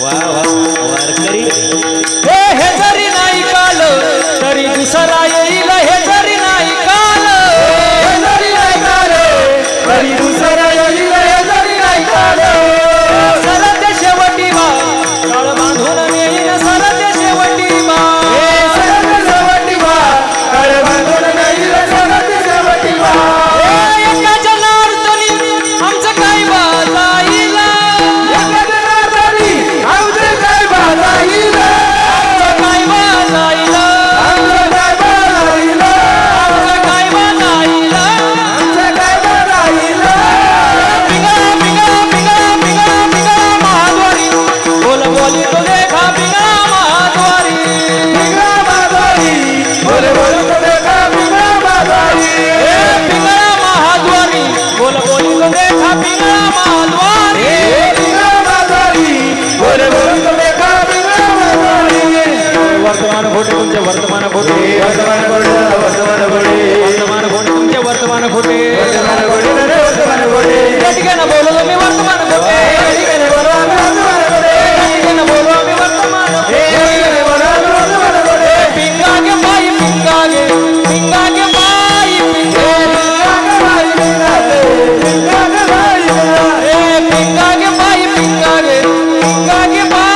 वा वा वारकरी. हे जरी नाही काल तरी दुसरा येईल, हे जरी नाही काल जरी नाही काल तरी दुसरा येईल, हे जरी नाही काल. सरते शेवटी बा काळ बांधून येईन, सरते शेवटी बा सरत शेवटी बा, काळ बांधून येईल, सरत शेवटी बा. एकाच्या नारतनी आमचं काय बा जाईल, जनार्दनी आमचे काय बाधा येईल, आमचं काय बा जाईल, आमचं काय बाधा येईल, आमचं काय बा जाईल. आमचं काय बाधा येईल. पिंगा पिंगा पिंगा पिंगा पिंगा महाद्वारी बोल बोली तो देखा पिंगा महाद्वारी. पिंगळा बाजारी, बोल बोल तो देखा पिंगळा बाजारी. पिंगळा महाद्वारी बोल बोली तो देखा पिंगळा महाद्वारी. पिंगळा बाजारी, बोल बोल तो देखा पिंगळा बाजारी. वर्तमान खोटे तुमचे वर्तमान खोटे, वर्तमान घोडे, वर्तमान घोडे, वर्तमान खोटे तुमचे वर्तमान खोटे. वर्तमान घोडे, वर्तमान घोडे. या ठिकाणी बोललो मी वर्तमान खोटे, या ठिकाणी बोलवा आम्ही वर्तमान घोडे. या ठिकाणी बोललो मी वर्तमान खोटे. या ठिकाणी बोलवा आम्ही वर्तमान घोडे. पिंगा गे बाई पिंगा गे बाई पिंगा पिंगा गे बाई पिंगा गे, पिंगा गे बाई पिंगा गे. पिंगा गे बाई पिंगा गे बाई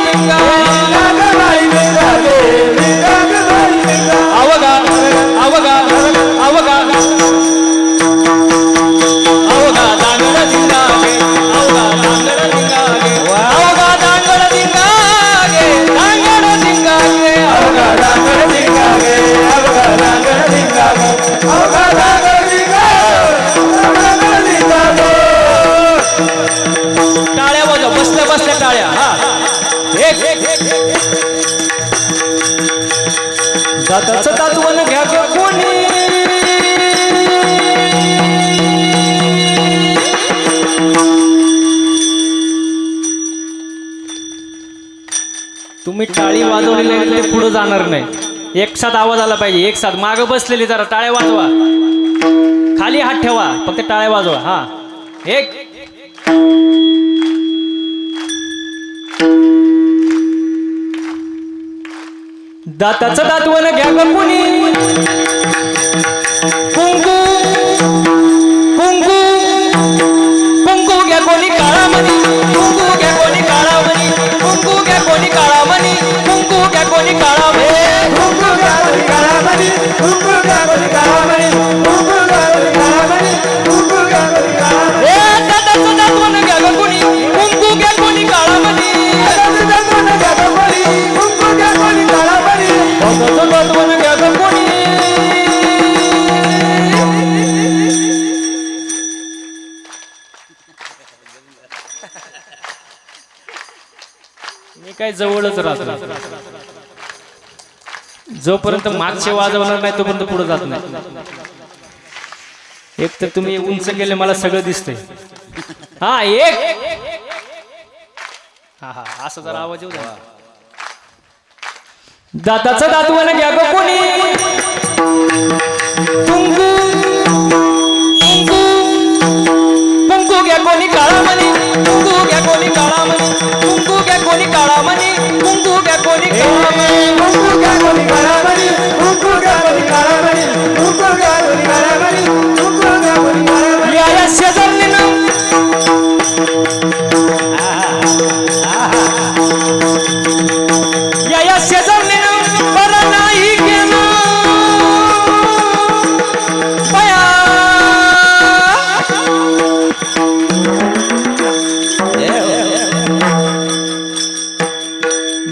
पिंगा. पिंगा गे बाई पिंगा गे, पिंगा गे बाई पिंगा. अवगा अवगा अवगा अवगा दांगड दिंगागे, अवगा दांगड दिंगागे, अवगा दांगड दिंगागे, दांगड दिंगागे. अवघा डांगर धिंगा गे, अवघा डांगर धिंगा गे, अवघा डांगर धिंगा गे, अवघा डांगर धिंगा गे. टाळ्या वाजव, बसल्या बसल्या टाळ्या. हा एक दाताचं दातवण घ्या ग कोणी, तुम्ही टाळी वाजवली नाही ते पुढे जाणार नाही. एक साथ आवाज आला पाहिजे, एक साथ. मागं बसलेली जरा टाळ्या वाजवा, खाली हात ठेवा, फक्त टाळ्या वाजवा. हा एक दाताचं दातवण घ्या ग कुणी, कुंकू कुंकू कुंकू घ्या कोणी काळामणी, कुंकू घ्या कोणी काळामणी, कुंकू घ्या कोणी काळामणी, कुंकू घ्या कोणी काळामणी. कुंकू घ्या कोणी काळामणी, कुंकू घ्या कोणी काळामणी, कुंकू घ्या कोणी काळामणी, कुंकू घ्या कोणी काळामणी. दाताचं दातवण घ्या ग कुणी, कुंकू घ्या कोणी काळामणी, दाताचं दातवण घ्या ग कोणी, कुंकू घ्या कोणी काळामणी. दाताचं दातवण घ्या ग कोणी. मी काय जवळच राहतो, जोपर्यंत मागचे वाजवणार नाही तोपर्यंत पुढे जात नाही. एक तर तुम्ही उंच केले, मला सगळं दिसतंय. हा एक हा हा असं जरा आवाज येऊ द्या. दाताचं दातवण घ्या ग कोणी, कुंकू कुंकू कुंकू घ्या कोणी काळामणी, कुंकू घ्या कोणी काळामणी, कुंकू घ्या कोणी काळामणी, कुंकू घ्या कोणी काळामणी. कुंकू घ्या कोणी काळामणी, कुंकू घ्या कोणी काळामणी, कुंकू घ्या कोणी काळामणी, कुंकू घ्या कोणी काळामणी. या शेजारणीनं या शेजारणीनं बरं नाही केलं बया.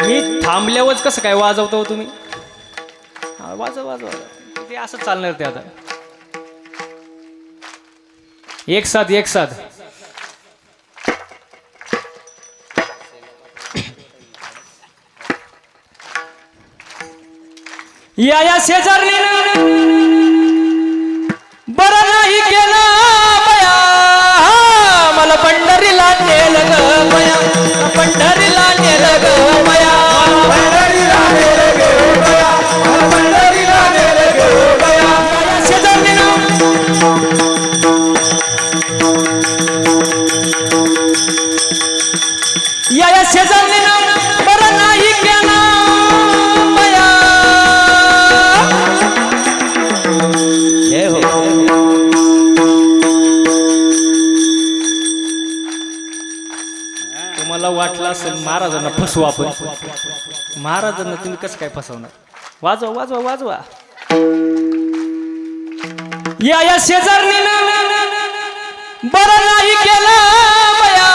मी थांबल्यावरच कसं काय वाजवतो तुम्ही? हा, वाजव वाजव, ते असं चालणार ते आता. एक साथ एक साथ. या शेजारणीनं बरं नाही केलं बया, मला पंढरीला नेलं ग बया, पंढरीला नेलं ग बया, पंढरीला नेलं ग बया, पंढरीला नेलं ग बया. या शेजारणीनं या शेजारणीनं बरं नाही केलं बया. तुम्हाला वाटलं असेल महाराजांना फसवू आपण, महाराजांना तुम्ही कसं काय फसवणार? वाजवा वाजवा वाजवा. या शेजारणीनं बरं नाही केलं बया,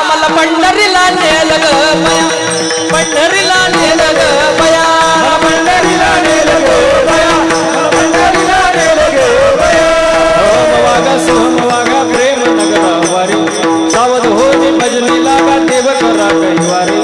मला पंढरीला नेलं ग बया, पंढरीला नेलं ग बया, पंढरीला नेलं ग बया, पंढरीला नेलं ग बया. सोमवागा सोमवागा प्रेम नगरा वारी, सावध हो भजनी लागा देव करा कैवारी.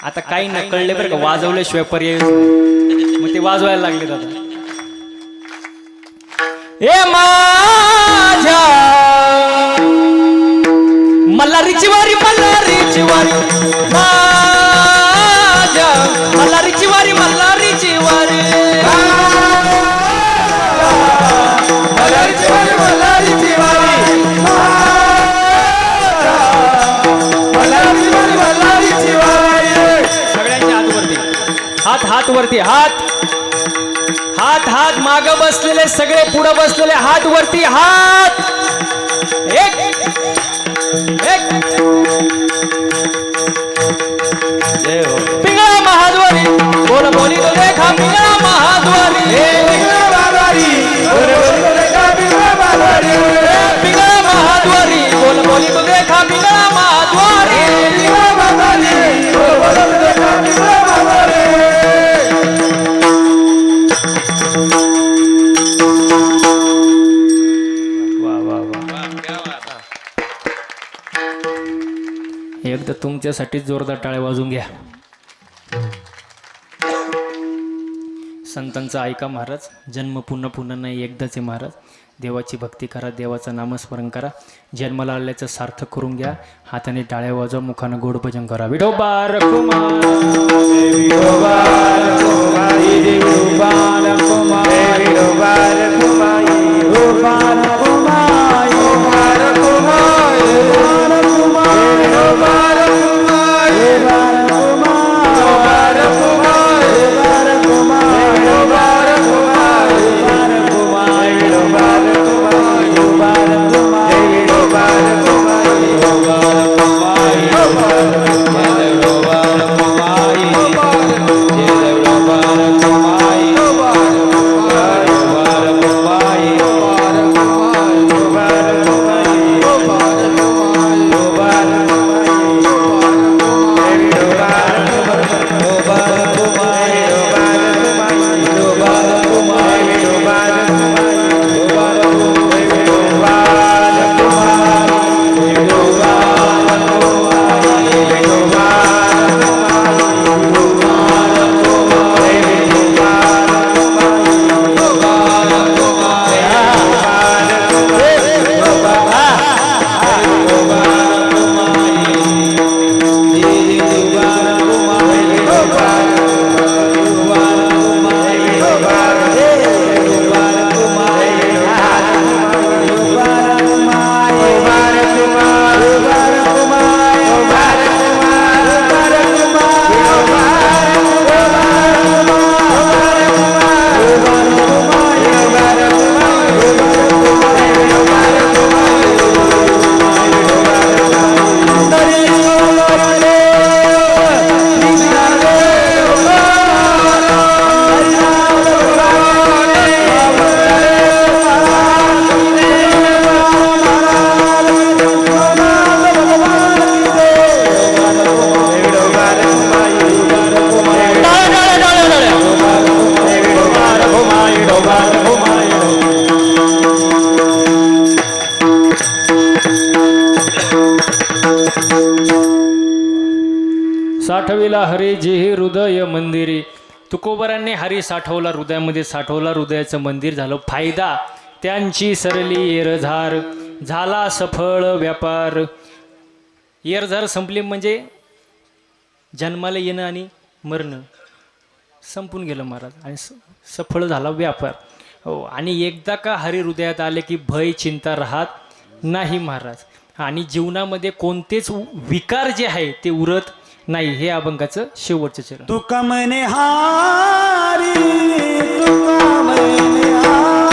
आता काही न कळले बरं का, वाजवल्याशिवाय पर्याय नाही. मग ते वाजवायला लागले दादा. ए माझ्या मल्हारीची वारी, मल्हारीची वारी, माझ्या मल्हारीची वारी, मल्हारीची वारी. मल्हारीची वारी, मल्हारीची वारी, मल्हारीची वारी, मल्हारीची वारी. सगळ्यांच्या हात वरती, हात हात वरती, हात हात हात. माग बसलेले सगळे, पुढे बसलेले हात वरती, हात. एक एक पिंगळा महाद्वारी, बोल बोली तो देखा पिंगळा महाद्वारी, पिंगळा महाद्वारी, बोल बोली तो देखा पिंगळा महाद्वारी, पिंगळा महाद्वारी, बोल बोली तो देखा पिंगळा महाद्वारी, पिंगळा महाद्वारी, बोल बोली तो देखा पिंगळा महाद्वारी. एकदा तुमच्यासाठी जोरदार टाळ्या वाजून घ्या. संतांचा ऐका महाराज, जन्म पुन्हा पुन्हा नाही, एकदाच आहे महाराज. देवाची भक्ती करा, देवाचं नामस्मरण करा, जन्माला आल्याचं सार्थक करून घ्या. हाताने टाळ्या वाजवा, मुखानं गोड भजन करा. विठोबा रखुमा, विठोबा रखुमा, विठोबा रखुमा, विठोबा रखुमा, विठोबा रखुमा, विठोबा रखुमा, विठोबा रखुमा, विठोबा रखुमा, विठोबा रखुमा, विठोबा रखुमा, विठोबा रखुमा, विठोबा रखुमा, विठोबा रखुमा, विठोबा रखुमा, विठोबा रखुमा, विठोबा रखुमा, विठोबा रखुमा, विठोबा रखुमा. साठविला हरी जेही हृदय मंदिरी. तुकोबरांनी हरी साठवला हृदयामध्ये, साठवला हृदयाचं मंदिर, झालं फायदा. त्यांची सरली येरझार, झाला सफळ व्यापार. येरझार संपली म्हणजे जन्माला येणं आणि मरणं संपून गेलं महाराज, आणि सफळ झाला व्यापार. हो, आणि एकदा का हरी हृदयात आले की भय चिंता राहत नाही महाराज, आणि जीवनामध्ये कोणतेच विकार जे आहे ते उरत नाही. हे अभंगाचं शेवटचं चरण. तुका म्हणे हारी, तुका म्हणे हारी.